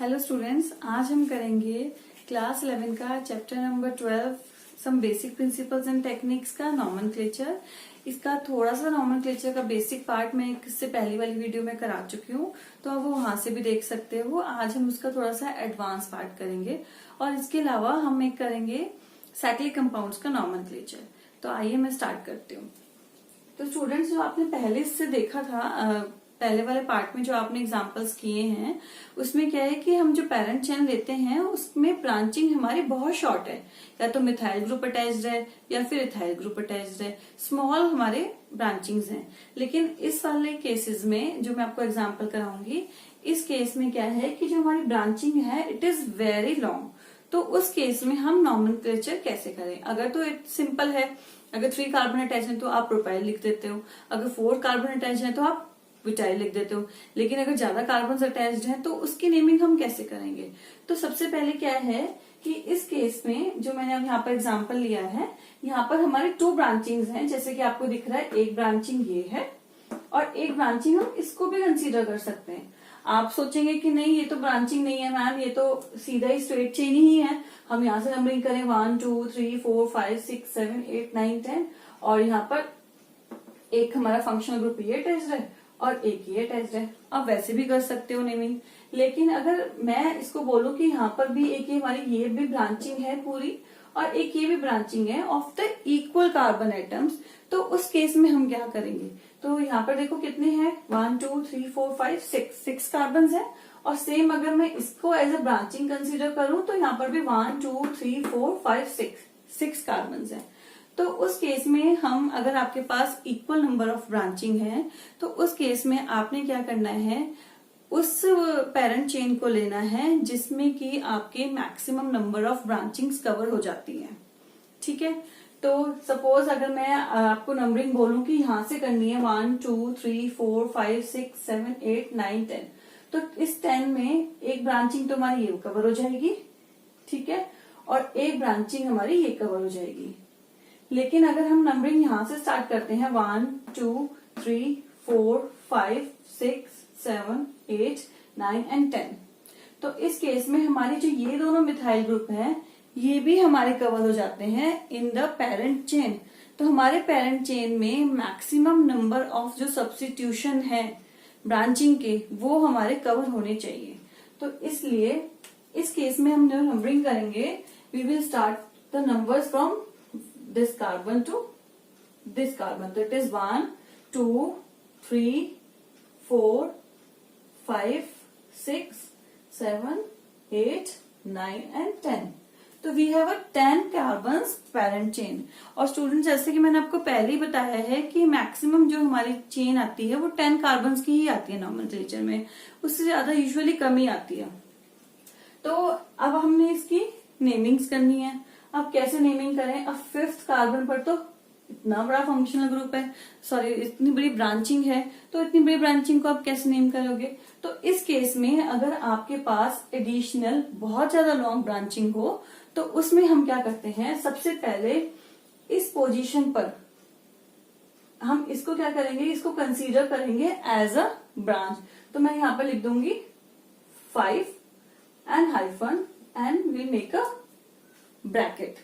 Hello students, आज हम करेंगे क्लास 11 का chapter number 12 some basic principles and techniques का नॉमेनक्लेचर। इसका थोड़ा सा नॉमेनक्लेचर का बेसिक पार्ट मैं इससे पहली वाली वीडियो में करा चुकी हूँ, तो आप वो वहां से भी देख सकते हो। आज हम उसका थोड़ा सा एडवांस पार्ट करेंगे और इसके अलावा हम एक करेंगे साइक्लिक कंपाउंड्स का नॉमेनक्लेचर। तो आइए मैं स्टार्ट करती हूँ। तो स्टूडेंट्स, जो आपने पहले इससे देखा था, पहले वाले पार्ट में जो आपने एग्जांपल्स किए हैं, उसमें क्या है कि हम जो पेरेंट चेन लेते हैं उसमें ब्रांचिंग हमारी बहुत शॉर्ट है। या तो मिथाइल ग्रुप अटैच्ड है या फिर इथाइल ग्रुप अटैच्ड है, स्मॉल हमारे ब्रांचिंग्स हैं। लेकिन इस वाले केसेस में जो मैं आपको एग्जांपल कराऊंगी, इस केस में क्या है कि जो हमारी ब्रांचिंग है इट इज वेरी लॉन्ग। तो उस केस में हम नॉमेनक्लेचर कैसे करें? अगर तो इट सिंपल है, अगर 3 कार्बन अटैच है तो आप प्रोपाइल लिख देते हो, अगर 4 कार्बन अटैच है तो आप ब्यूटाइल लिख देते हो। लेकिन अगर ज्यादा कार्बन अटैच्ड हैं तो उसकी नेमिंग हम कैसे करेंगे? तो सबसे पहले क्या है कि इस केस में जो मैंने अब यहाँ पर एग्जांपल लिया है, यहाँ पर हमारे 2 ब्रांचिंग्स हैं। जैसे कि आपको दिख रहा है, एक ब्रांचिंग ये है और एक ब्रांचिंग हम इसको भी कंसीडर कर सकते हैं। आप सोचेंगे कि नहीं, ये तो ब्रांचिंग नहीं है मैम, ये तो सीधा ही स्ट्रेट चेन ही है, हम यहाँ से नंबरिंग करें 1 2 3 4 5 6 7 8 9 10 और यहाँ पर एक हमारा फंक्शनल ग्रुप ये अटैच्ड है और एक ये अटैच्ड है। आप वैसे भी कर सकते हो नेमिंग। लेकिन अगर मैं इसको बोलूं कि यहाँ पर भी एक हमारी ये भी ब्रांचिंग है पूरी और एक ये भी ब्रांचिंग है of the equal carbon atoms, तो उस केस में हम क्या करेंगे? तो यहाँ पर देखो कितने हैं, 1 2 3 4 5 6 कार्बन है। और सेम अगर मैं इसको एज अ ब्रांचिंग कंसिडर करूं तो यहाँ पर भी 1 2 3 4 5 6 कार्बन है। तो उस केस में हम, अगर आपके पास इक्वल नंबर ऑफ ब्रांचिंग है, तो उस केस में आपने क्या करना है, उस पेरेंट चेन को लेना है जिसमें कि आपके मैक्सिमम नंबर ऑफ ब्रांचिंग्स कवर हो जाती हैं। ठीक है, तो सपोज अगर मैं आपको नंबरिंग बोलूं कि यहां से करनी है 1 2 3 4 5 6 7 8 9 10, तो इस 10 में एक ब्रांचिंग तो हमारी ये कवर हो जाएगी, ठीक है, और एक ब्रांचिंग हमारी ये कवर हो जाएगी। लेकिन अगर हम नंबरिंग यहां से स्टार्ट करते हैं 1 2 3 4 5 6 7 8 9 एंड 10, तो इस केस में हमारे जो ये दोनों मिथाइल ग्रुप हैं ये भी हमारे कवर हो जाते हैं इन द पेरेंट चेन। तो हमारे पेरेंट चेन में मैक्सिमम नंबर ऑफ जो सब्स्टिट्यूशन है ब्रांचिंग के, वो हमारे कवर होने चाहिए। तो इसलिए इस केस में हम जो नंबरिंग करेंगे, we will start the numbers from this carbon to this carbon. So it is 1 2 3 4 5 6 7 8 9 and 10. तो we have a 10 carbons parent chain. और स्टूडेंट, जैसे कि मैंने आपको पहले ही बताया है कि मैक्सिमम जो हमारी चेन आती है वो 10 कार्बन्स की ही आती है नॉमेनक्लेचर में, उससे ज्यादा यूजुअली कम ही आती है। तो अब हमने इसकी नेमिंग्स करनी है। अब कैसे नेमिंग करें? अब 5th कार्बन पर तो इतना बड़ा फंक्शनल ग्रुप है, सॉरी इतनी बड़ी ब्रांचिंग है, तो इतनी बड़ी ब्रांचिंग को आप कैसे नेम करोगे? तो इस केस में अगर आपके पास एडिशनल बहुत ज्यादा लॉन्ग ब्रांचिंग हो तो उसमें हम क्या करते हैं, सबसे पहले इस पोजीशन पर हम इसको क्या करेंगे, इसको कंसीडर करेंगे एज अ ब्रांच। तो मैं यहां पर लिख दूंगी 5 and hyphen and we make a bracket.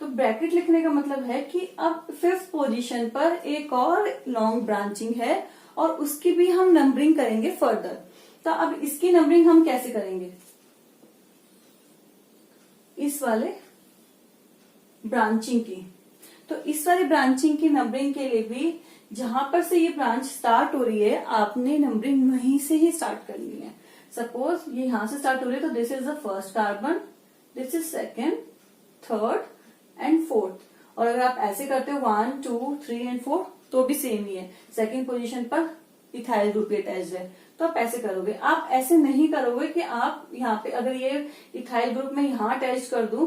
तो ब्रैकेट लिखने का मतलब है कि अब 5th पोजीशन पर एक और लॉन्ग ब्रांचिंग है और उसकी भी हम नंबरिंग करेंगे फर्दर। तो अब इसकी नंबरिंग हम कैसे करेंगे? इस वाले ब्रांचिंग की, तो इस वाले ब्रांचिंग की नंबरिंग के लिए भी जहां पर से ये ब्रांच स्टार्ट हो रही है, आपने नंबरिंग वहीं से ही स्टार्ट करनी है। सपोज ये यहां से स्टार्ट हो रही है, तो this is the 1st carbon, this is 2nd 3rd and 4th। और अगर आप ऐसे करते हो 1 2 3 एंड 4, तो भी सेम ही है। 2nd पोजीशन पर इथाइल ग्रुप अटैच्ड है, तो आप ऐसे करोगे। आप ऐसे नहीं करोगे कि आप यहाँ पे अगर ये इथाइल ग्रुप में यहाँ अटैच कर दूं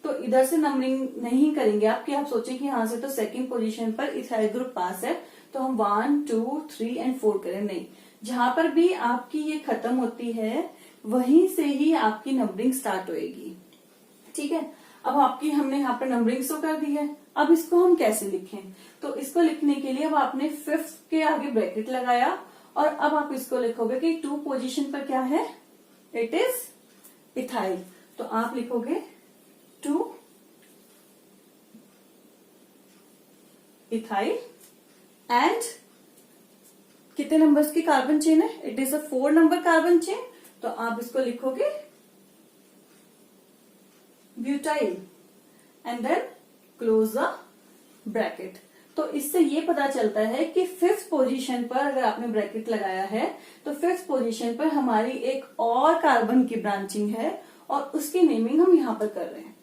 तो इधर से नंबरिंग नहीं करेंगे आप, कि आप सोचें कि यहाँ से तो 2nd पोजीशन पर इथाइल ग्रुप पास है तो हम 1 2 3 एंड 4 करें। नहीं, जहां पर भी आपकी ये खत्म होती है वहीं से ही आपकी नंबरिंग स्टार्ट होएगी। ठीक है, अब आपकी हमने यहाँ पर नंबरिंग तो कर दी है। अब इसको हम कैसे लिखें? तो इसको लिखने के लिए अब आपने 5th के आगे ब्रैकेट लगाया और अब आप इसको लिखोगे कि 2 पोजीशन पर क्या है, इट इज इथाइल, तो आप लिखोगे 2 इथाइल एंड कितने नंबर्स की कार्बन चेन है, it is a 4 number carbon chain, तो आप इसको लिखोगे butyl and then close the bracket. तो इससे ये पता चलता है कि 5th पोजीशन पर अगर आपने ब्रैकेट लगाया है तो 5th पोजीशन पर हमारी एक और कार्बन की ब्रांचिंग है और उसकी नेमिंग हम यहां पर कर रहे हैं।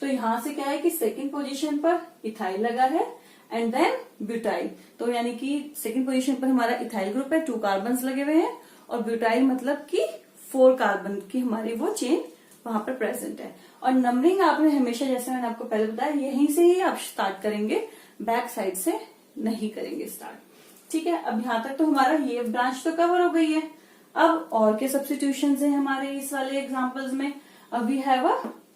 तो यहां से क्या है कि 2nd पोजीशन पर इथाइल लगा है एंड देन ब्यूटाइल, तो यानी कि 2nd पोजीशन पर हमारा इथाइल ग्रुप है, 2 कार्बन लगे हुए हैं, और ब्यूटाइल मतलब कि 4 कार्बन की हमारी वो चेन वहां पर प्रेजेंट है। और नंबरिंग आपने हमेशा, जैसे मैंने आपको पहले बताया, यहीं से ही आप स्टार्ट करेंगे, बैक साइड से नहीं करेंगे स्टार्ट। ठीक है, अब यहां तक तो हमारा ये ब्रांच तो कवर हो गई है। अब और के सब्स्टिट्यूशन है हमारे इस वाले एग्जांपल्स में। अब we have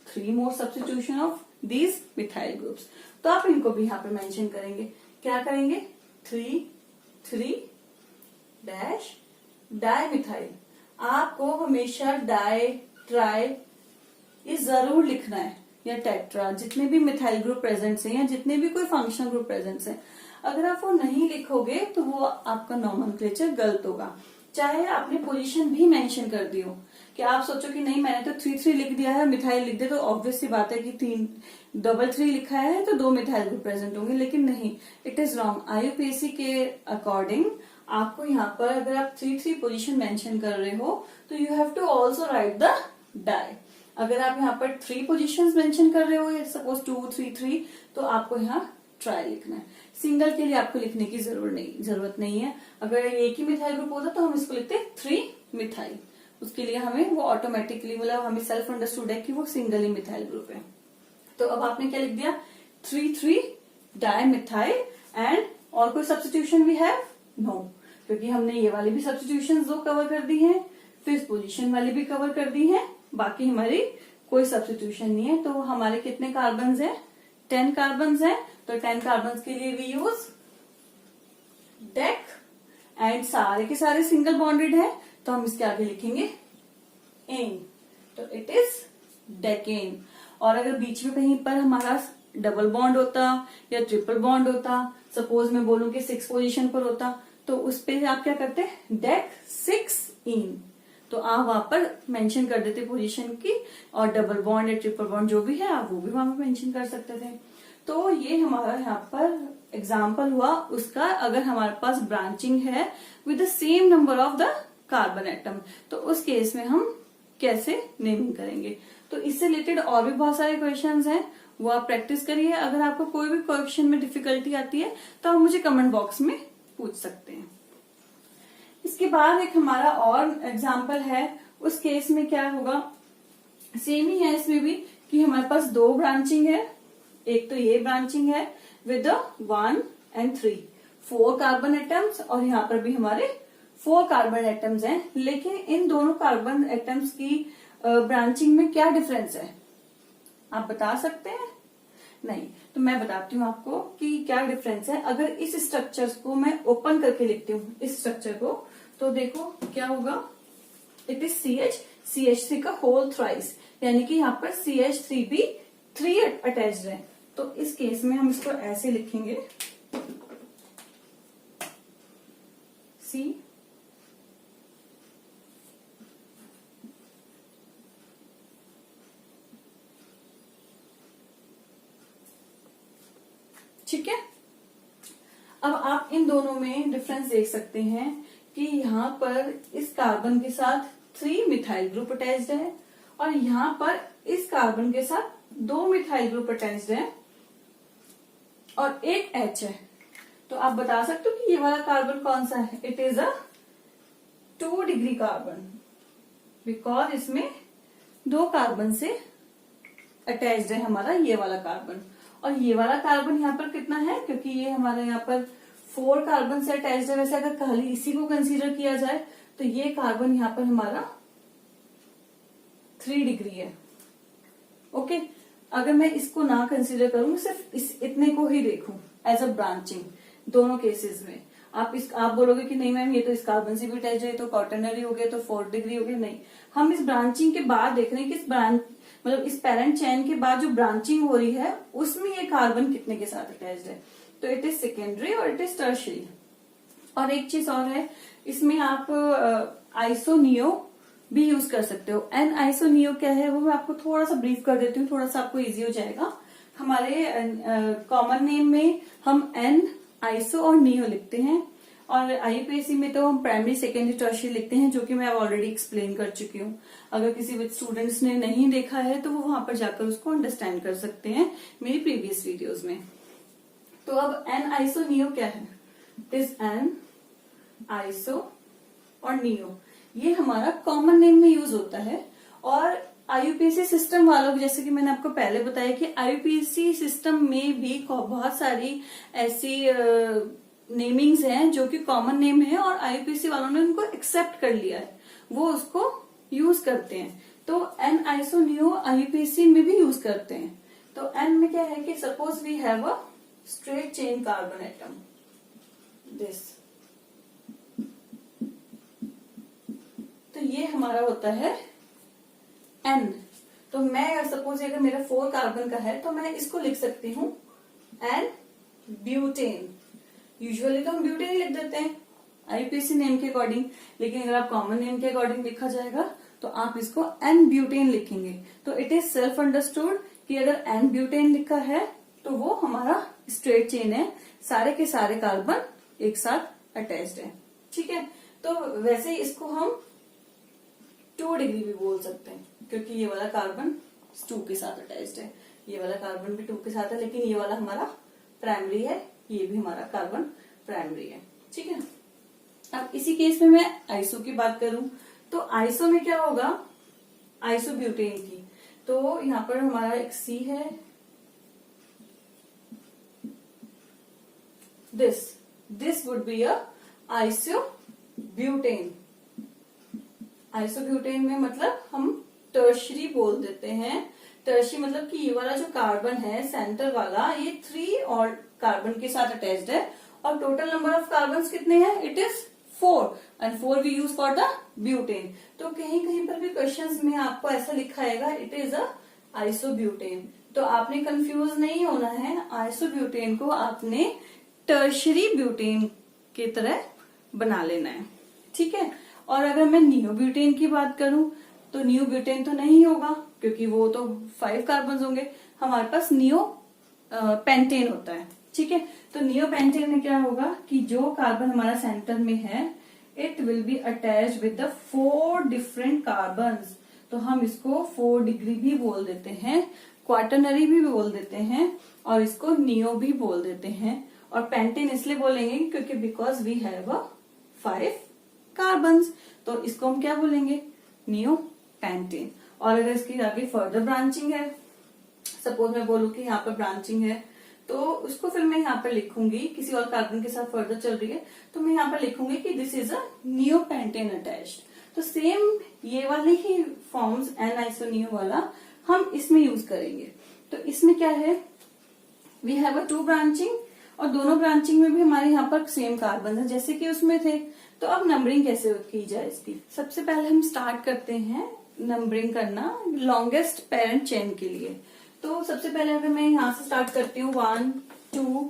3 more substitution of these methyl groups, तो आप इनको भी यहाँ पे मेंशन करेंगे। क्या करेंगे, 3 डैश डाई मिथाइल। आपको हमेशा डाई, ट्राई ये जरूर लिखना है, या टेट्रा, जितने भी मिथाइल ग्रुप प्रेजेंट है या जितने भी कोई फंक्शनल ग्रुप प्रेजेंट है, अगर आप वो नहीं लिखोगे तो वो आपका नॉमेनक्लेचर गलत होगा। चाहे आपने पोजीशन भी मेंशन कर दी हो, कि आप सोचो कि नहीं मैंने तो 3 लिख दिया है, मिथाइल लिख दे, तो ऑब्वियस सी बात है कि 3 लिखा है तो 2 मिथाइल ग्रुप प्रेजेंट होंगे, लेकिन नहीं, इट इज रॉन्ग। IUPAC के अकॉर्डिंग आपको यहाँ पर अगर आप 3 पोजीशन मेंशन कर रहे हो तो you have to also write the di. अगर आप यहाँ पर 3 पोजीशंस मेंशन कर रहे हो, सपोज 2 3 3, तो आपको यहाँ ट्राई लिखना है। सिंगल के लिए आपको लिखने की जरूरत नहीं है। अगर एक ही मिथाइल ग्रुप होता तो हम इसको लिखते 3 मिथाइल, उसके लिए हमें वो ऑटोमेटिकली, मतलब हमें सेल्फ अंडरस्टूड है कि वो सिंगल ही मिथाइल ग्रुप है। तो अब आपने क्या लिख दिया, 3 डाई मिथाइल एंड और कोई सब्स्टिट्यूशन भी है नो, क्योंकि हमने ये वाली भी सब्स्टिट्यूशन दो कवर कर दी है, 5th पोजीशन वाली भी कवर कर दी है, बाकी हमारी कोई सब्स्टिट्यूशन नहीं है। तो हमारे कितने कार्बन है, 10 कार्बन है, तो 10 कार्बन के लिए वी यूज डेक एंड सारे के सारे सिंगल बॉन्डेड है, तो हम इसके आगे लिखेंगे एन, तो इट इज डेकेन। और अगर बीच में कहीं पर हमारा डबल बॉन्ड होता या ट्रिपल बॉन्ड होता, सपोज मैं बोलूं कि 6 पोजीशन पर होता, तो उस पे आप क्या करते, डेक 6 इन, तो आप वहां पर मेंशन कर देते पोजीशन की, और डबल बॉन्ड या ट्रिपल बॉन्ड जो भी है आप वो भी वहां पर मेंशन कर सकते थे। तो ये हमारा यहाँ पर एग्जाम्पल हुआ उसका, अगर हमारे पास ब्रांचिंग है with the same number of the carbon atom, तो उस केस में हम कैसे नेमिंग करेंगे। तो इससे रिलेटेड और भी बहुत सारे क्वेश्चंस हैं, वो आप प्रैक्टिस करिए। अगर आपको कोई भी क्वेश्चन में डिफिकल्टी आती है तो आप मुझे कमेंट बॉक्स में पूछ सकते हैं। इसके बाद एक हमारा और एग्जाम्पल है, उस केस में क्या होगा, सेम ही है इसमें भी, कि हमारे पास 2 ब्रांचिंग है, एक तो ये ब्रांचिंग है विद 1 and 3 4 कार्बन एटम्स, और यहाँ पर भी हमारे 4 कार्बन एटम्स हैं, लेकिन इन दोनों कार्बन एटम्स की ब्रांचिंग में क्या डिफरेंस है, आप बता सकते हैं? नहीं, तो मैं बताती हूँ आपको कि क्या डिफरेंस है। अगर इस स्ट्रक्चर को मैं ओपन करके लिखती हूँ, इस स्ट्रक्चर को, तो देखो क्या होगा, इट इज CH3 का होल थ्राइस, यानी कि यहाँ पर CH3 भी 3 अटैच्ड है। तो इस केस में हम इसको ऐसे लिखेंगे, C ठीक है। अब आप इन दोनों में डिफरेंस देख सकते हैं कि यहाँ पर इस कार्बन के साथ 3 मिथाइल ग्रुप अटैच्ड है, और यहाँ पर इस कार्बन के साथ 2 मिथाइल ग्रुप अटैच्ड है और एक H है। तो आप बता सकते हो कि ये वाला कार्बन कौन सा है, it is a 2 degree carbon, because इसमें 2 कार्बन से अटैच्ड है हमारा ये वाला कार्बन, और ये वाला कार्बन यहाँ पर कितना है, क्योंकि ये हमारा यहाँ पर 4 कार्बन से अटैच्ड है। वैसे अगर खाली इसी को कंसीडर किया जाए तो ये कार्बन यहाँ पर हमारा 3 डिग्री है। ओके, अगर मैं इसको ना कंसीडर करूं, सिर्फ इतने को ही देखूं एज अ ब्रांचिंग दोनों केसेस में, आप बोलोगे कि नहीं मैम ये तो इस कार्बन से भी अटैच है, तो क्वार्टरनरी हो गया, तो 4th डिग्री हो गया। नहीं, हम इस ब्रांचिंग के बाद देख रहे हैं कि इस ब्रांच मतलब इस पेरेंट चेन के बाद जो ब्रांचिंग हो रही है उसमें ये कार्बन कितने के साथ अटैच्ड है। तो इट इज सेकेंडरी और इट इज टर्शियरी। और एक चीज और है, इसमें आप आइसोनियो भी यूज कर सकते हो। एन आइसोनियो क्या है वो मैं आपको थोड़ा सा ब्रीफ कर देती हूँ, थोड़ा सा आपको इजी हो जाएगा। हमारे कॉमन नेम में हम एन, आइसो और नियो लिखते हैं, और आईयूपीएससी में तो हम प्राइमरी, सेकेंडरी, टर्शियरी लिखते हैं, जो कि मैं ऑलरेडी एक्सप्लेन कर चुकी हूँ। अगर किसी स्टूडेंट्स ने नहीं देखा है तो वो वहां पर जाकर उसको अंडरस्टैंड कर सकते हैं मेरी प्रीवियस वीडियोस में। तो अब एन आइसो नियो क्या है? इट इज एन आइसो और नियो, ये हमारा कॉमन नेम में यूज होता है। और आईयूपीएससी सिस्टम वालों, जैसे कि मैंने आपको पहले बताया कि आईयूपीएससी सिस्टम में भी बहुत सारी ऐसी नेमिंग्स हैं जो कि कॉमन नेम है और आईयूपीएससी वालों ने उनको एक्सेप्ट कर लिया है, वो उसको यूज करते हैं। तो एन आइसो नियो आईयूपीएससी में भी यूज करते हैं। तो एन में क्या है कि suppose we have a straight chain carbon atom, this, तो ये हमारा होता है एन। तो मैं सपोज अगर मेरा 4 कार्बन का है तो मैं इसको लिख सकती हूँ एन ब्यूटेन। यूजुअली तो हम ब्यूटेन ही लिख देते हैं आईयूपीएससी नेम के अकॉर्डिंग, लेकिन अगर आप कॉमन नेम के अकॉर्डिंग लिखा जाएगा तो आप इसको एन ब्यूटेन लिखेंगे। तो इट इज सेल्फ अंडरस्टूड कि अगर एन ब्यूटेन लिखा है तो वो हमारा स्ट्रेट चेन है, सारे के सारे कार्बन एक साथ अटैच्ड है। ठीक है, तो वैसे ही इसको हम 2 डिग्री भी बोल सकते हैं, क्योंकि ये वाला कार्बन 2 के साथ अटैच्ड है, ये वाला कार्बन भी 2 के साथ है, लेकिन ये वाला हमारा प्राइमरी है, ये भी हमारा कार्बन प्राइमरी है। ठीक है, अब इसी केस में मैं आइसो की बात करूं तो आइसो में क्या होगा, आइसो ब्यूटेन की, तो यहाँ पर हमारा एक सी है, this would be a iso butane. Isobutane में मतलब हम टर्शरी बोल देते हैं। टर्शरी मतलब कि ये वाला जो कार्बन है सेंटर वाला, ये 3 और कार्बन के साथ अटैच्ड है, और टोटल नंबर ऑफ कार्बन कितने हैं? It is 4 and 4 we use for the butane. तो कहीं कहीं पर भी क्वेश्चंस में आपको ऐसा लिखा आएगा इट इज अ आइसोब्यूटेन। तो आपने कंफ्यूज नहीं होना है, आइसोब्यूटेन को आपने टर्शरी ब्यूटेन की तरह बना लेना है। ठीक है, और अगर मैं नियोब्यूटेन की बात करूं तो नियोब्यूटेन तो नहीं होगा, क्योंकि वो तो 5 कार्बन होंगे, हमारे पास नियो पेंटेन होता है। ठीक है, तो नियो पेंटेन में क्या होगा कि जो कार्बन हमारा सेंटर में है it will be attach with the 4 different carbons. तो हम इसको 4 डिग्री भी बोल देते हैं, क्वार्टरनरी भी बोल देते हैं, और इसको नियो भी बोल देते हैं। और पेंटेन इसलिए बोलेंगे क्योंकि because we have a 5 carbons, तो इसको हम क्या बोलेंगे? Neo pentane. और अगर इसकी आगे फर्दर ब्रांचिंग है, सपोज मैं बोलूं कि यहाँ पर ब्रांचिंग है, तो उसको फिर मैं यहाँ पर लिखूंगी, किसी और कार्बन के साथ फर्दर चल रही है तो मैं यहाँ पर लिखूंगी कि this is a neo pentane attached. तो सेम ये वाली ही फॉर्म्स एन आइसोनियो वाला हम इसमें यूज करेंगे। तो इसमें क्या है, वी हैव अ 2 ब्रांचिंग, और दोनों ब्रांचिंग में भी हमारे यहाँ पर सेम कार्बन है जैसे कि उसमें थे। तो अब नंबरिंग कैसे की जाए इसकी? सबसे पहले हम स्टार्ट करते हैं नंबरिंग करना लॉन्गेस्ट पेरेंट चेन के लिए। तो सबसे पहले अगर मैं यहाँ से स्टार्ट करती हूँ 1 2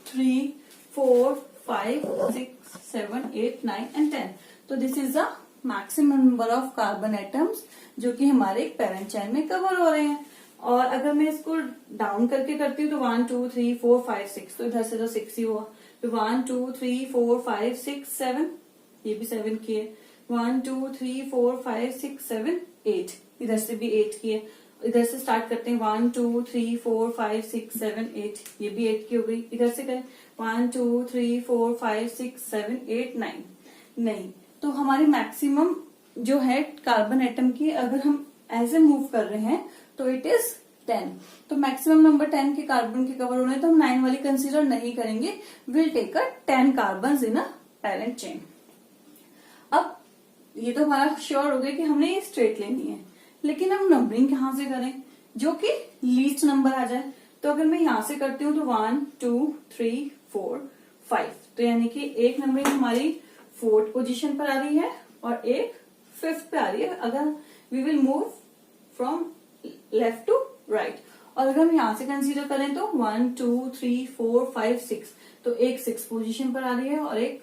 3 4 5 6 7 8 9 एंड 10, तो this is the maximum number of carbon atoms जो कि हमारे पेरेंट चेन में कवर हो रहे हैं। और अगर मैं इसको डाउन करके करती हूँ तो 1 2 3 4 5 6, तो इधर से तो 6 ही हुआ, तो 1 2 3 4 5 6 7, ये भी 7 की है, 1 2 3 4 5 6 7 8, इधर से भी 8 की है। इधर से स्टार्ट करते हैं 1 2 3 4 5 6 7 8, ये भी 8 की हो गई। इधर से करें 1 2 3 4 5 6 7 8 9, नहीं, तो हमारी मैक्सिमम जो है कार्बन एटम की अगर हम ऐसे मूव कर रहे हैं तो इट इज 10। तो मैक्सिमम नंबर 10 के कार्बन के कवर होने तो हम 9 वाली कंसीडर नहीं करेंगे, will take a 10 carbon in a parent chain. अब ये तो हमारा श्योर हो गया कि हमने ये स्ट्रेट लेनी है, लेकिन हम नंबरिंग कहाँ से करें जो कि लीस्ट नंबर आ जाए। तो अगर मैं यहां से करती हूँ तो 1 2 3 4 5, तो यानी कि एक नंबरिंग हमारी 4th पोजीशन पर आ रही है और एक 5th पे आ रही है, अगर we will move from left to right. और अगर हम यहां से कंसीडर करें तो 1 2 3 4 5 6, तो एक 6th पोजीशन पर आ रही है और एक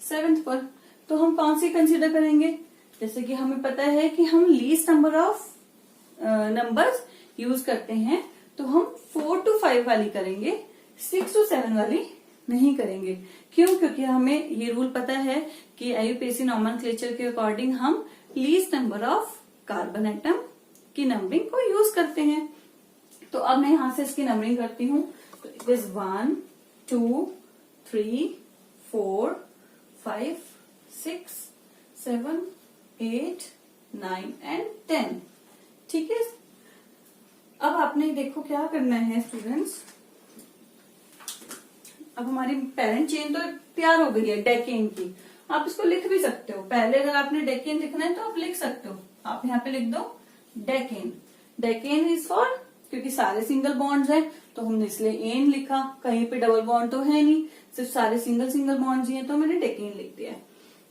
7th पर। तो हम कौन सी कंसीडर करेंगे? जैसे कि हमें पता है कि हम least number of numbers use करते हैं, तो हम 4 to 5 वाली करेंगे, 6 to 7 वाली नहीं करेंगे। क्यों? क्योंकि हमें ये रूल पता है कि IUPAC नॉमेनक्लेचर के अकॉर्डिंग हम least number of carbon atom की नंबरिंग को यूज करते हैं। तो अब मैं यहां से इसकी नंबरिंग करती हूँ। तो इट इज 1 2 3 4 5 6 7 8 9 एंड 10। ठीक है, अब आपने देखो क्या करना है स्टूडेंट्स। अब हमारी पेरेंट चेन तो तैयार हो गई है डेकेन की। आप इसको लिख भी सकते हो, पहले अगर आपने डेकेन लिखना है तो आप लिख सकते हो। आप यहाँ पे लिख दो डेकेन। डेकेन इज फॉर, क्योंकि सारे सिंगल बॉन्ड्स हैं तो हमने इसलिए एन लिखा, कहीं पे डबल बॉन्ड तो है नहीं, सिर्फ सारे सिंगल सिंगल बॉन्ड्स ही हैं, तो मैंने डेकेन लिख दिया है।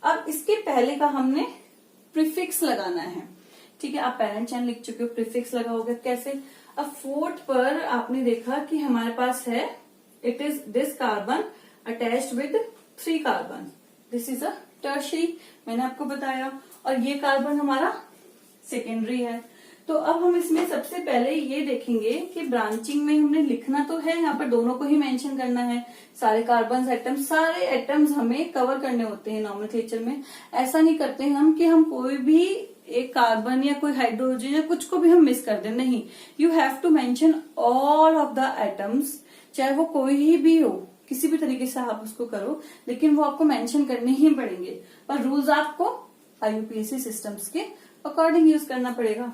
अब इसके पहले का हमने प्रीफिक्स लगाना है। ठीक है, आप पेरेंट चेन लिख चुके हो, प्रीफिक्स लगाओगे कैसे? अब 4th पर आपने देखा कि हमारे पास है it is this carbon attached with 3 carbon, this is a tertiary, मैंने आपको बताया, और ये कार्बन हमारा सेकेंडरी है। तो अब हम इसमें सबसे पहले ये देखेंगे कि ब्रांचिंग में हमने लिखना तो है, यहाँ पर दोनों को ही मेंशन करना है, सारे कार्बन एटम्स, सारे एटम्स हमें कवर करने होते हैं नॉमेनक्लेचर में। ऐसा नहीं करते हम कि हम कोई भी एक कार्बन या कोई हाइड्रोजन या कुछ को भी हम मिस कर दें, नहीं, you have to mention all of the atoms, चाहे वो कोई ही भी हो, किसी भी तरीके से आप उसको करो, लेकिन वो आपको मेंशन करने ही पड़ेंगे। और रूल्स आपको IUPAC सिस्टम्स के अकॉर्डिंग यूज करना पड़ेगा।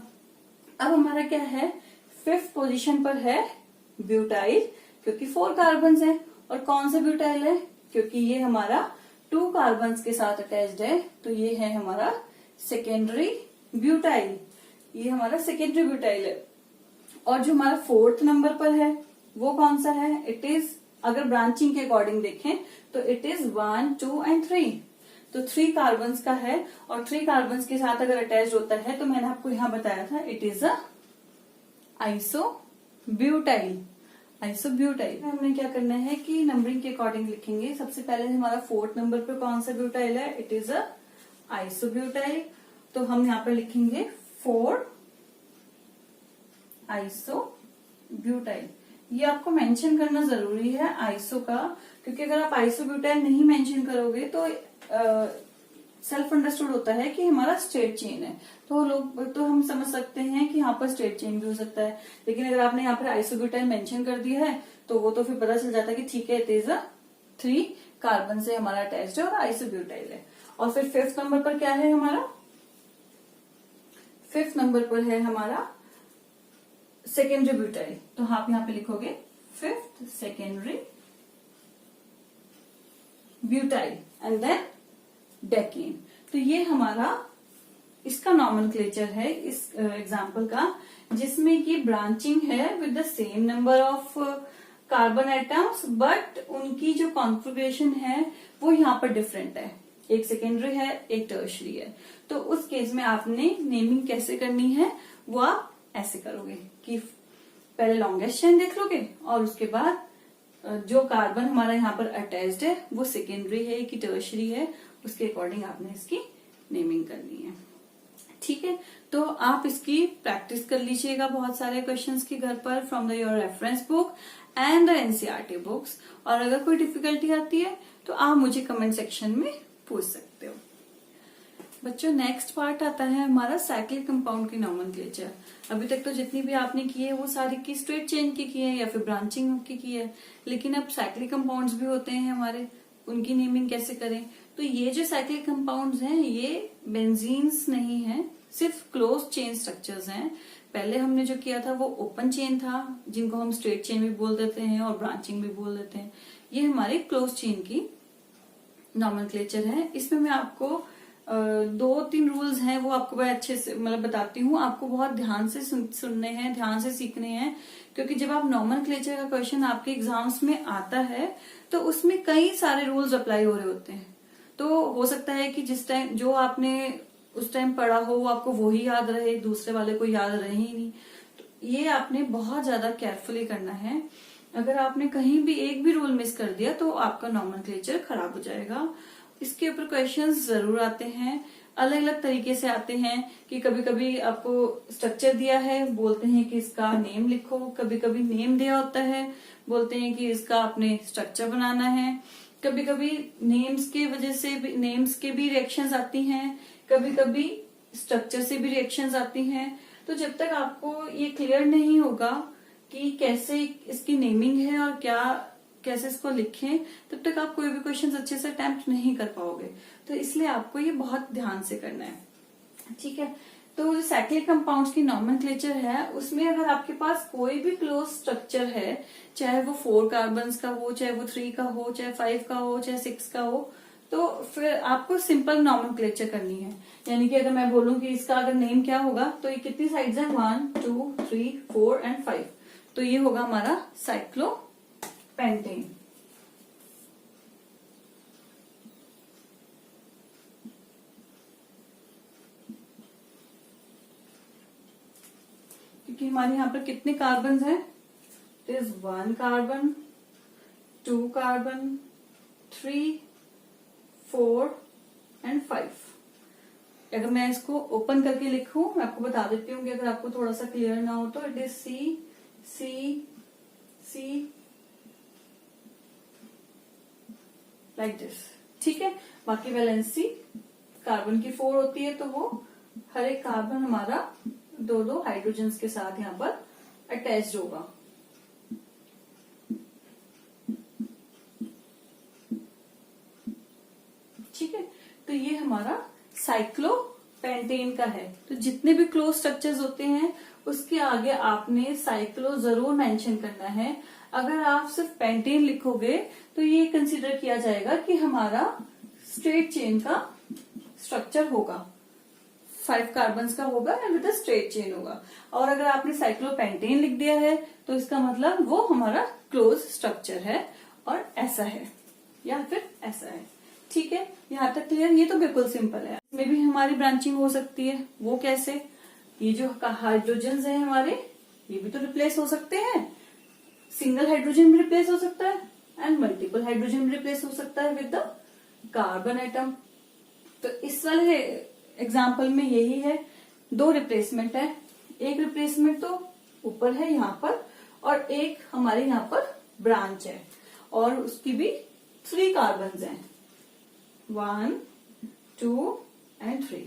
अब हमारा क्या है, 5th पोजीशन पर है ब्यूटाइल, क्योंकि 4 कार्बन्स हैं। और कौन सा ब्यूटाइल है? क्योंकि ये हमारा 2 कार्बन्स के साथ अटैच्ड है, तो ये है हमारा सेकेंडरी ब्यूटाइल, ये हमारा सेकेंडरी ब्यूटाइल है। और जो हमारा 4th नंबर पर है वो कौन सा है? इट इज, अगर ब्रांचिंग के अकॉर्डिंग देखें तो इट इज 1 2 एंड 3, तो 3 कार्बन्स का है, और 3 कार्बन्स के साथ अगर अटैच होता है तो मैंने आपको यहां बताया था it is a isobutyl. Isobutyl हमने क्या करना है कि नंबरिंग के अकॉर्डिंग लिखेंगे। सबसे पहले हमारा 4th नंबर पर कौन सा ब्यूटाइल है? इट इज अ आइसोब्यूटाइल, तो हम यहाँ पर लिखेंगे 4 आइसोब्यूटाइल। ये आपको मेंशन करना जरूरी है आइसो का, क्योंकि अगर आप आइसोब्यूटाइल नहीं मेंशन करोगे तो सेल्फ अंडरस्टूड होता है कि हमारा स्ट्रेट चेन है, तो हम समझ सकते हैं कि यहाँ पर स्ट्रेट चेन भी हो सकता है। लेकिन अगर आपने यहाँ पर आइसोब्यूटाइल मेंशन कर दिया है तो वो तो फिर पता चल जाता है कि ठीक है, इट इज अ 3 कार्बन से हमारा अटैच्ड है और आइसोब्यूटाइल है। और फिर 5th नंबर पर क्या है हमारा? 5th नंबर पर है हमारा सेकेंडरी ब्यूटाइल, तो आप यहाँ पे लिखोगे 5th secondary butyl and then decane. तो ये हमारा इसका नॉमेनक्लेचर है इस एग्जाम्पल का, जिसमें कि ब्रांचिंग है with the same number of carbon atoms, but उनकी जो कॉन्फ़िगरेशन है वो यहाँ पर डिफरेंट है, एक सेकेंडरी है एक टर्शरी है। तो उस केस में आपने नेमिंग कैसे करनी है वो आप ऐसे करोगे कि पहले लॉन्गेस्ट चेन देख लोगे और उसके बाद जो कार्बन हमारा यहाँ पर अटैच्ड है वो सेकेंडरी है कि टर्शरी है, उसके अकॉर्डिंग आपने इसकी नेमिंग करनी है। ठीक है, तो आप इसकी प्रैक्टिस कर लीजिएगा बहुत सारे क्वेश्चंस की घर पर from the your reference book and the NCERT books. और अगर कोई डिफिकल्टी आती है तो आप मुझे कमेंट सेक्शन में पूछ सकते हो। बच्चों, नेक्स्ट पार्ट आता है हमारा साइक्लिक कंपाउंड की नॉमेनक्लेचर। अभी तक तो जितनी भी आपने की है वो सारी की स्ट्रेट चेन की है या फिर ब्रांचिंग की है, लेकिन अब साइक्लिक कंपाउंड्स भी होते हैं हमारे, उनकी नेमिंग कैसे करें। तो ये जो साइक्लिक कंपाउंड्स हैं ये बेंजीन्स नहीं है, सिर्फ क्लोज चेन स्ट्रक्चर्स हैं। पहले हमने जो किया था वो ओपन चेन था, जिनको हम स्ट्रेट चेन भी बोल देते हैं और ब्रांचिंग भी बोल देते हैं। ये हमारे क्लोज चेन की नॉमेनक्लेचर है। इसमें मैं आपको 2-3 रूल्स हैं वो आपको बड़े अच्छे से मतलब बताती हूँ, आपको बहुत ध्यान से सुनने हैं, ध्यान से सीखने हैं, क्योंकि जब आप नॉमेनक्लेचर का क्वेश्चन आपके एग्जाम्स में आता है तो उसमें कई सारे रूल्स अप्लाई हो रहे होते हैं। तो हो सकता है कि जिस टाइम जो आपने उस टाइम पढ़ा हो वो आपको वही याद रहे, दूसरे वाले को याद रहे ही नहीं। तो ये आपने बहुत ज्यादा केयरफुली करना है। अगर आपने कहीं भी एक भी रूल मिस कर दिया तो आपका नॉमेनक्लेचर खराब हो जाएगा। इसके ऊपर क्वेश्चंस जरूर आते हैं, अलग अलग तरीके से आते हैं कि कभी कभी आपको स्ट्रक्चर दिया है, बोलते हैं कि इसका नेम लिखो, कभी कभी नेम दिया होता है, बोलते हैं कि इसका आपने स्ट्रक्चर बनाना है। कभी कभी नेम्स के वजह से नेम्स के भी रिएक्शंस आती हैं, कभी कभी स्ट्रक्चर से भी रिएक्शंस आती हैं। तो जब तक आपको ये क्लियर नहीं होगा कि कैसे इसकी नेमिंग है और क्या कैसे इसको लिखें, तब तक आप कोई भी क्वेश्चन अच्छे से अटेम्प्ट नहीं कर पाओगे। तो इसलिए आपको ये बहुत ध्यान से करना है, ठीक है। तो जो साइक्लिक कंपाउंड्स की नॉमेनक्लेचर है उसमें अगर आपके पास कोई भी क्लोज स्ट्रक्चर है, चाहे वो 4 कार्बन का हो, चाहे वो 3 का हो, चाहे 5 का हो, चाहे 6 का हो, तो फिर आपको सिंपल नॉमेनक्लेचर करनी है। यानी कि अगर मैं बोलूं कि इसका अगर नेम क्या होगा, तो ये कितनी साइड्स है, 1 2 3 4 एंड 5, तो ये होगा हमारा साइक्लोपेंटेन। क्योंकि हमारे यहाँ पर कितने कार्बन हैं, इज 1 कार्बन, 2 कार्बन, 3 4 एंड 5। अगर मैं इसको ओपन करके लिखूं, मैं आपको बता देती हूँ कि अगर आपको थोड़ा सा क्लियर ना हो तो it is see see see like this, ठीक है। बाकी वैलेंसी कार्बन की 4 होती है, तो वो हर एक कार्बन हमारा 2-2 हाइड्रोजन के साथ यहाँ पर अटैच्ड होगा। ठीक है, तो ये हमारा साइक्लोपेंटेन का है। तो जितने भी क्लोज स्ट्रक्चर्स होते हैं उसके आगे आपने साइक्लो जरूर मेंशन करना है। अगर आप सिर्फ पेंटेन लिखोगे तो ये कंसीडर किया जाएगा कि हमारा स्ट्रेट चेन का स्ट्रक्चर होगा, 5 कार्बन का होगा एंड विद स्ट्रेट चेन होगा। और अगर आपने साइक्लोपेंटेन लिख दिया है तो इसका मतलब वो हमारा क्लोज स्ट्रक्चर है और ऐसा है या फिर ऐसा है, ठीक है। यहाँ तक क्लियर? ये तो बिल्कुल सिंपल है। इसमें भी हमारी ब्रांचिंग हो सकती है, वो कैसे? ये जो हाइड्रोजन है हमारे, ये भी तो रिप्लेस हो सकते हैं। सिंगल हाइड्रोजन भी रिप्लेस हो सकता है एंड मल्टीपल हाइड्रोजन भी रिप्लेस हो सकता है विद द कार्बन एटम। तो इस वाले एग्जाम्पल में यही है, 2 रिप्लेसमेंट है। एक रिप्लेसमेंट तो ऊपर है यहाँ पर और एक हमारे यहाँ पर ब्रांच है और उसकी भी 3 कार्बन हैं, 1 2 एंड 3,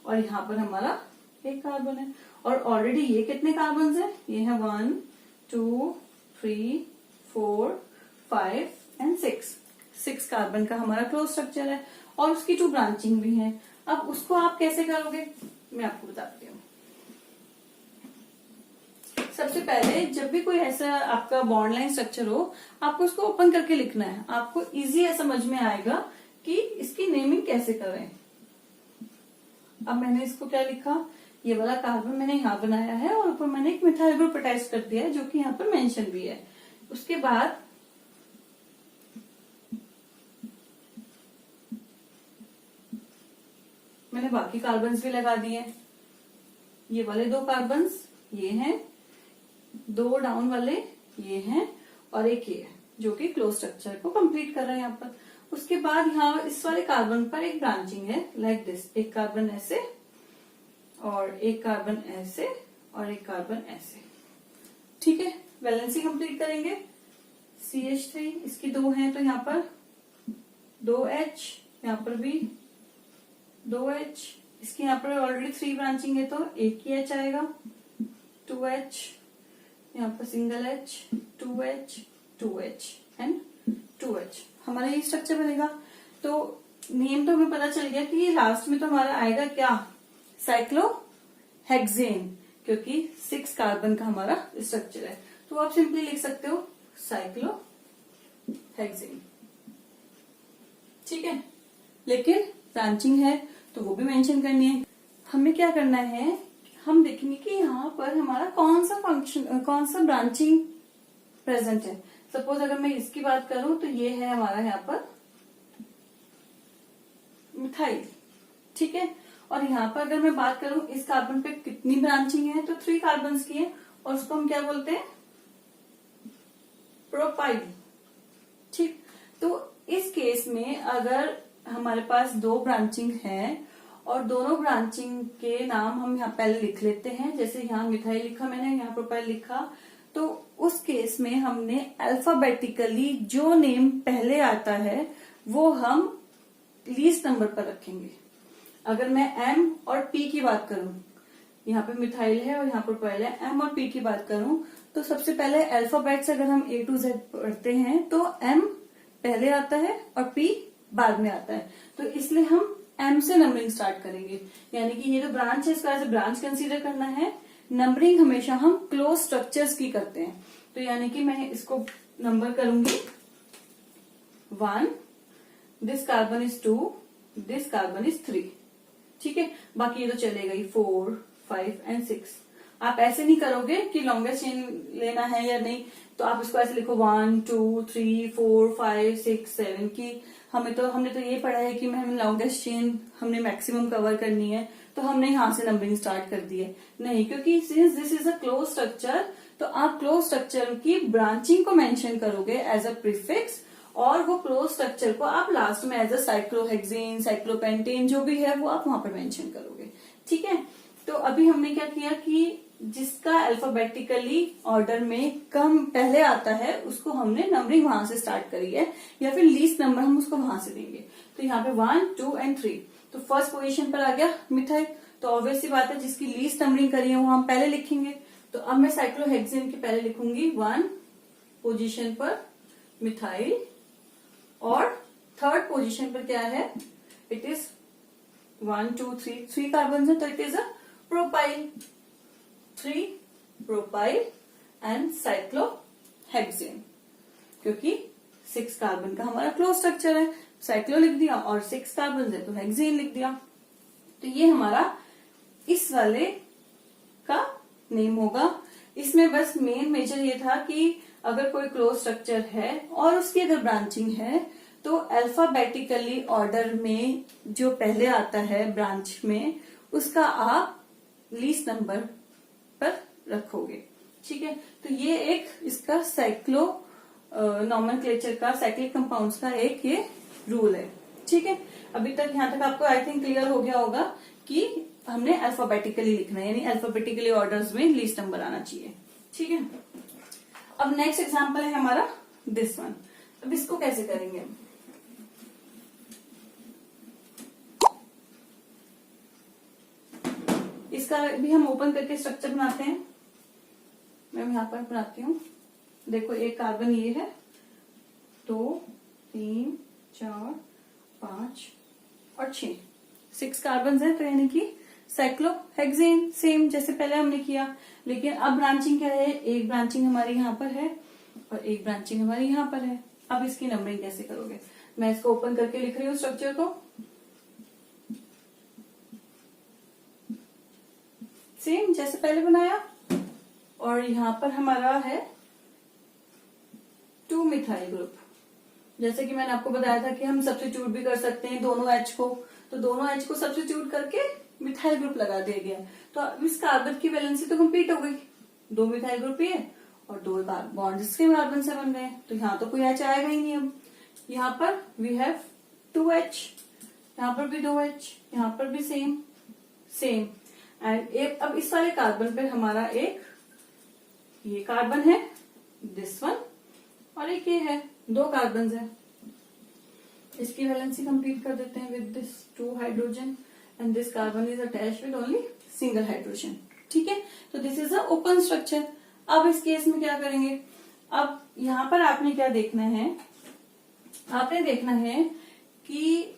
और यहाँ पर हमारा एक कार्बन है। और ऑलरेडी ये कितने कार्बन हैं? ये है 1 2 3 4 5 एंड 6 कार्बन का हमारा क्लोज स्ट्रक्चर है और उसकी 2 ब्रांचिंग भी है। अब उसको आप कैसे करोगे, मैं आपको बताती हूँ। सबसे पहले जब भी कोई ऐसा आपका बॉन्ड लाइन स्ट्रक्चर हो, आपको उसको ओपन करके लिखना है। आपको इजी समझ में आएगा कि इसकी नेमिंग कैसे करें। अब मैंने इसको क्या लिखा, ये वाला कार्बन मैंने यहाँ बनाया है और ऊपर मैंने एक मिथाइल ग्रुप अटैच कर दिया है जो कि यहाँ पर मेंशन भी है। उसके बाद मैंने बाकी कार्बन भी लगा दिए। ये वाले 2 कार्बन ये हैं, 2 डाउन वाले ये हैं और एक ये है जो कि क्लोज स्ट्रक्चर को कंप्लीट कर रहा है यहाँ पर। उसके बाद यहाँ इस वाले कार्बन पर एक ब्रांचिंग है लाइक दिस, एक कार्बन ऐसे और एक कार्बन ऐसे और एक कार्बन ऐसे, ठीक है। वैलेंसी कंप्लीट करेंगे। CH3 इसकी 2 हैं तो यहाँ पर 2H, यहाँ पर भी 2H, इसकी यहाँ पर ऑलरेडी 3 ब्रांचिंग है तो एक ही H आएगा, 2H, यहाँ पर single H, 2H 2H and 2H, हमारा ये स्ट्रक्चर बनेगा। तो नेम तो हमें पता चल गया कि ये लास्ट में तो हमारा आएगा क्या, साइक्लोहेक्सेन, क्योंकि 6 कार्बन का हमारा स्ट्रक्चर है। तो आप सिंपली लिख सकते हो साइक्लोहेक्सेन, ठीक है। लेकिन ब्रांचिंग है तो वो भी मेंशन करनी है। हमें क्या करना है, हम देखेंगे कि यहाँ पर हमारा कौन सा फंक्शन, कौन सा ब्रांचिंग प्रेजेंट है। सपोज अगर मैं इसकी बात करूं तो ये है हमारा यहाँ पर मिथाइल, ठीक है। और यहाँ पर अगर मैं बात करूं इस कार्बन पे कितनी ब्रांचिंग है, तो 3 कार्बन की है, और उसको हम क्या बोलते हैं, प्रोपाइल, ठीक। तो इस केस में अगर हमारे पास 2 ब्रांचिंग है और दोनों ब्रांचिंग के नाम हम यहाँ पहले लिख लेते हैं, जैसे यहाँ मिथाइल लिखा मैंने, यहाँ प्रोपाइल लिखा, तो उस केस में हमने अल्फाबेटिकली जो नेम पहले आता है वो हम लीस्ट नंबर पर रखेंगे। अगर मैं एम और पी की बात करूं, यहाँ पे मिथाइल है और यहाँ प्रोपाइल है, एम और पी की बात करूं तो सबसे पहले अल्फाबेट्स अगर हम A to Z पढ़ते हैं तो एम पहले आता है और पी बाद में आता है, तो इसलिए हम एम से नंबरिंग स्टार्ट करेंगे। यानी कि ये जो ब्रांच है इसका एज ए ब्रांच कंसीडर करना है। नंबरिंग हमेशा हम क्लोज स्ट्रक्चर्स की करते हैं, तो यानी कि मैं इसको नंबर करूंगी 1, this carbon is 2, this carbon is 3, ठीक है। बाकी ये तो चलेगा ही 4, 5 एंड 6। आप ऐसे नहीं करोगे कि लॉन्गेस्ट चेन लेना है या नहीं, तो आप इसको ऐसे लिखो 1, 2, 3, 4, 5, 6, 7 की हमने तो ये पढ़ा है कि हमें लॉन्गेस्ट चेन हमने मैक्सिमम कवर करनी है, तो हमने यहाँ से नंबरिंग स्टार्ट कर दी है। नहीं, क्योंकि since this is a close structure, तो आप क्लोज स्ट्रक्चर की ब्रांचिंग को मेंशन करोगे एज अ प्रीफिक्स, और वो क्लोज स्ट्रक्चर को आप लास्ट में एज अ साइक्लोहेक्सेन, साइक्लोपेंटेन जो भी है वो आप वहां पर मेंशन करोगे, ठीक है। तो अभी हमने क्या किया कि जिसका अल्फाबेटिकली ऑर्डर में कम पहले आता है उसको हमने नंबरिंग वहां से स्टार्ट करी है, या फिर लीस्ट नंबर हम उसको वहां से देंगे। तो यहाँ पे 1, 2 एंड 3, तो फर्स्ट पोजीशन पर आ गया मिथाइल, तो ऑब्वियसली बात है जिसकी लीस्ट नंबरिंग करी है वो हम पहले लिखेंगे। तो अब मैं साइक्लोहेक्सेन के पहले लिखूंगी 1 पोजीशन पर मिथाइल, और थर्ड पोजीशन पर क्या है, इट इज 1, 2, 3 कार्बन है, तो it is a propyl, 3 propyl and cyclohexane, क्योंकि 6 कार्बन का हमारा क्लोज स्ट्रक्चर है, साइक्लो लिख दिया और 6 कार्बन है तो हेक्सेन लिख दिया। तो ये हमारा इस वाले का नेम होगा। इसमें बस मेन मेजर ये था कि अगर कोई क्लोज स्ट्रक्चर है और उसकी अगर ब्रांचिंग है तो अल्फाबेटिकली ऑर्डर में जो पहले आता है ब्रांच में उसका आप लीस्ट नंबर पर रखोगे, ठीक है। तो ये एक इसका साइक्लो नॉमेनक्लेचर का, साइक्लिक कंपाउंड्स का एक ये रूल है, ठीक है। अभी तक यहाँ तक आपको आई थिंक क्लियर हो गया होगा कि हमने अल्फाबेटिकली लिखना है, यानी अल्फाबेटिकली ऑर्डर्स में लीस्ट नंबर आना चाहिए, ठीक है। अब नेक्स्ट एग्जांपल है हमारा दिस वन। अब इसको कैसे करेंगे हम, इसका भी हम ओपन करके स्ट्रक्चर बनाते हैं। मैं यहाँ पर बनाती हूँ, देखो एक कार्बन ये है, 2, 3, 4, 5 और 6 कार्बन है, तो यानी कि साइक्लोहेक्सेन सेम जैसे पहले हमने किया। लेकिन अब ब्रांचिंग क्या है, एक ब्रांचिंग हमारी यहाँ पर है और एक ब्रांचिंग हमारी यहाँ पर है। अब इसकी नंबरिंग कैसे करोगे, मैं इसको ओपन करके लिख रही हूँ स्ट्रक्चर को, सेम जैसे पहले बनाया, और यहाँ पर हमारा है 2 मिथाइल ग्रुप। जैसे कि मैंने आपको बताया था कि हम सब्स्टिट्यूट भी कर सकते हैं दोनों H को, तो दोनों H को सब्स्टिट्यूट करके मिथाइल ग्रुप लगा दिया गया। तो अब इस कार्बन की वैलेंसी तो कंप्लीट हो गई, 2 मिथाइल ग्रुप ये और 2 बॉन्ड इसके कार्बन से बन गए, तो यहाँ तो कोई H आएगा ही नहीं। अब यहाँ पर वी हैव 2H, यहाँ पर भी 2H, यहाँ पर भी सेम एंड एक अब इस वाले कार्बन पर हमारा एक ये कार्बन है दिस वन, और एक ये है, 2 कार्बन है। इसकी वैलेंसी कंप्लीट कर देते हैं with this 2 hydrogen and this carbon is attached with only single hydrogen, ठीक है। तो this is a open structure. अब इस केस में क्या करेंगे, अब यहाँ पर आपने क्या देखना है, आपने देखना है कि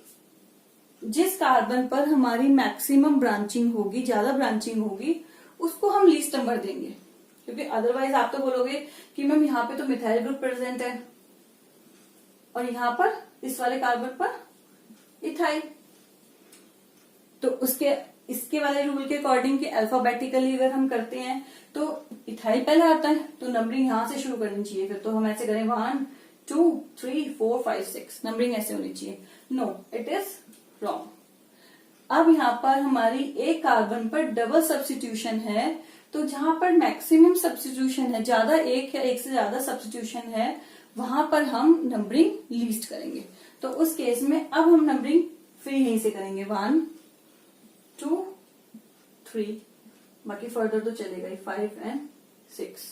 जिस कार्बन पर हमारी मैक्सिमम ब्रांचिंग होगी, ज्यादा ब्रांचिंग होगी, उसको हम लीस्ट नंबर देंगे, क्योंकि अदरवाइज आप तो बोलोगे कि मैम यहाँ पे तो मिथाइल ग्रुप प्रेजेंट है और यहाँ पर इस वाले कार्बन पर इथाइल, तो उसके इसके वाले रूल के अकॉर्डिंग कि अल्फाबेटिकली अगर हम करते हैं तो इथाइल पहले आता है, तो नंबरिंग यहां से शुरू करनी चाहिए। फिर तो हम ऐसे करें 1 2 3 4 5 6, नंबरिंग ऐसे होनी चाहिए। No, it is wrong. अब यहाँ पर हमारी एक कार्बन पर डबल सब्स्टिट्यूशन है, तो जहां पर मैक्सिमम सब्स्टिट्यूशन है, ज्यादा एक या एक से ज्यादा सब्स्टिट्यूशन है, वहां पर हम नंबरिंग लीस्ट करेंगे। तो उस केस में अब हम नंबरिंग फ्री यहीं से करेंगे 1 2 3, बाकी फर्दर तो चलेगा ही 5 एंड 6।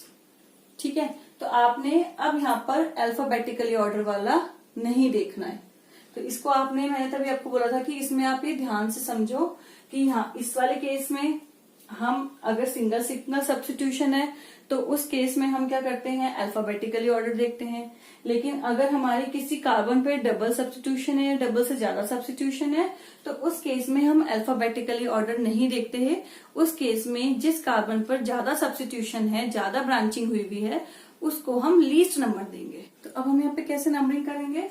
ठीक है, तो आपने अब यहाँ पर अल्फाबेटिकली ऑर्डर वाला नहीं देखना है। तो इसको आपने, मैंने तभी आपको बोला था कि इसमें आप ये ध्यान से समझो कि यहाँ इस वाले केस में हम अगर सिंगल सिग्नल सब्स्टिट्यूशन है तो उस केस में हम क्या करते हैं, अल्फाबेटिकली ऑर्डर देखते हैं। लेकिन अगर हमारी किसी कार्बन पे डबल सब्स्टिट्यूशन है या डबल से ज्यादा सब्स्टिट्यूशन है तो उस केस में हम अल्फाबेटिकली ऑर्डर नहीं देखते हैं। उस केस में जिस कार्बन पर ज्यादा सब्स्टिट्यूशन है, ज्यादा ब्रांचिंग हुई हुई है, उसको हम लीस्ट नंबर देंगे। तो अब हम यहाँ पे कैसे नंबरिंग करेंगे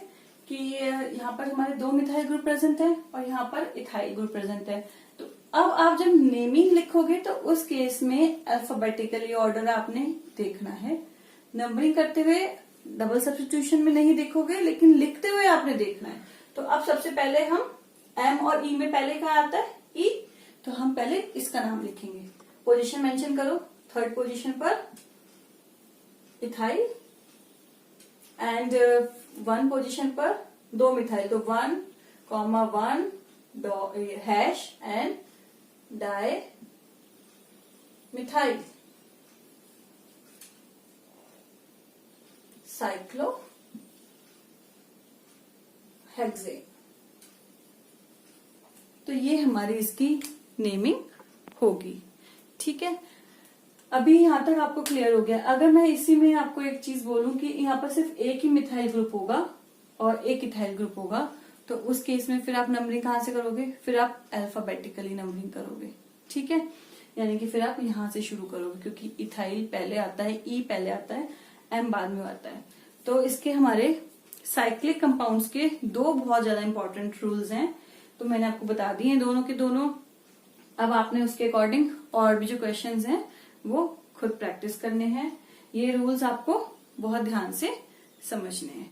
कि यहाँ पर हमारे 2 मिथाइल ग्रुप प्रेजेंट है और यहाँ पर इथाइल ग्रुप प्रेजेंट है। तो अब आप जब नेमिंग लिखोगे तो उस केस में अल्फाबेटिकली ऑर्डर आपने देखना है। नंबरिंग करते हुए डबल सब्स्टिट्यूशन में नहीं देखोगे, लेकिन लिखते हुए आपने देखना है। तो अब सबसे पहले हम एम और ई में पहले कहाँ आता है, ई, तो हम पहले इसका नाम लिखेंगे। पोजीशन मेंशन करो, 3rd पोजीशन पर इथाइल एंड 1 पोजीशन पर 2 मिथाइल, तो 1,1 hash and di methyl cyclohexane. तो ये हमारी इसकी नेमिंग होगी। ठीक है, अभी यहां तक आपको क्लियर हो गया। अगर मैं इसी में आपको एक चीज बोलूं कि यहाँ पर सिर्फ एक ही मिथाइल ग्रुप होगा और एक इथाइल ग्रुप होगा, तो उस केस में फिर आप नंबरिंग कहां से करोगे, फिर आप अल्फाबेटिकली नंबरिंग करोगे। ठीक है, यानी कि फिर आप यहां से शुरू करोगे, क्योंकि इथाइल पहले आता है, ई पहले आता है, एम बाद में आता है। तो इसके हमारे साइक्लिक कंपाउंड्स के 2 बहुत ज्यादा इंपॉर्टेंट रूल्स हैं, तो मैंने आपको बता दिए दोनों के दोनों। अब आपने उसके अकॉर्डिंग और भी जो क्वेश्चंस हैं वो खुद प्रैक्टिस करने हैं। ये रूल्स आपको बहुत ध्यान से समझने हैं।